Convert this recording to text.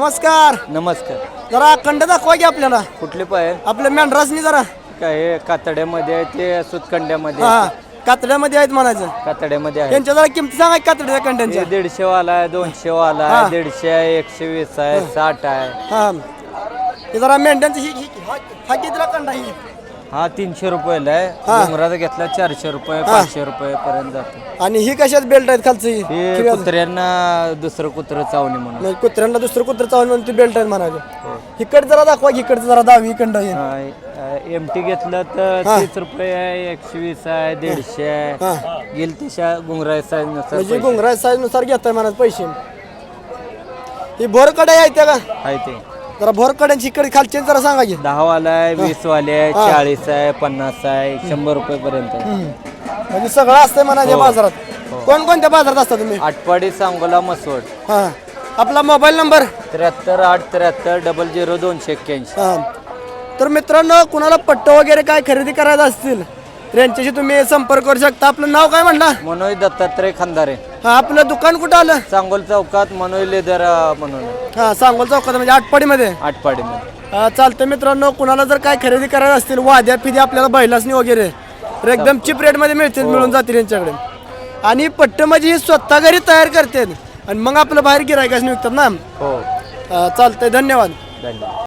नमस्कार. नमस्कार. जरा कंड दाखवा की आपल्याला. कुठले पाय आपल्या मेंढरासनी जरा काय कातड्यामध्ये आहे ते सुतकंड्यामध्ये हा कातड्यामध्ये आहेत म्हणायचं. कातड्यामध्ये आहे त्यांच्या जरा किमती सांगा की कातड्याच्या कंड्यांच्या. 150 वाला आहे 200 वाला हा. आहे 150 आहे 120 आहे 60 आहे हा हे जरा मेंढ्यांची हा कितीला कंडा ही हा 300 रुपयाला आहे हा. डोंगराचा घेतला 400 रुपये हा. 500 रुपये पर्यंत जातो. आणि ही कशात बेल्ट आहेत खालची हे कुत्र्यांना दुसरं कुत्रं चावणी म्हणून म्हणजे कुत्र्यांना दुसरं कुत्र चावून म्हणून ती बेल्ट आहेत म्हणायचं. इकडे जरा दाखवा की इकडचं जरा दहावी कंड आहे. एमटी घेतलं तर हा. 30 रुपये आहे 120 आहे 150 हा. आहे गेल तशा घुंगरा साईजनुसार म्हणजे पैसे. घुंगरा साईजनुसार घेताय म्हणायचं पैसे. ही भोर कडे आहेत त्या का आहे ते जरा भोर कड्यांची इकडे खालची जरा सांगा की. 10 वाला आहे 20 वाले आहे हा. 40 आहे 50 आहे 100 रुपये पर्यंत आहे. म्हणजे सगळं असतंय म्हणायचं हो. बाजारात. हो. कोणकोणत्या बाजारात असता तुम्ही. आटपाडी सांगोला मसवड हा आपला मोबाईल नंबर 73 873 00 281. हा. तर मित्रांनो कुणाला पट्ट वगैरे काय खरेदी करायचं असतील तर यांच्याशी तुम्ही संपर्क करू शकता. आपलं नाव काय म्हणला. मनोज दत्तात्रय खंदारे हा आपलं दुकान कुठं आलं. सांगोल चौकात मनोज लेदर म्हणून हा सांगोल चौकात म्हणजे आटपाडीमध्ये. आटपाडीमध्ये चालतं मित्रांनो कुणाला जर काय खरेदी करायचं असतील वाद्या पिद्या आपल्याला बैलासनी वगैरे तर एकदम चिप रेटमध्ये मिळतील मिळून जातील यांच्याकडे. आणि पट्ट म्हणजे ही स्वतः घरी तयार करतात आणि मग आपलं बाहेर गिरायकासनी विकतात ना. हो चालतंय धन्यवाद. धन्यवाद.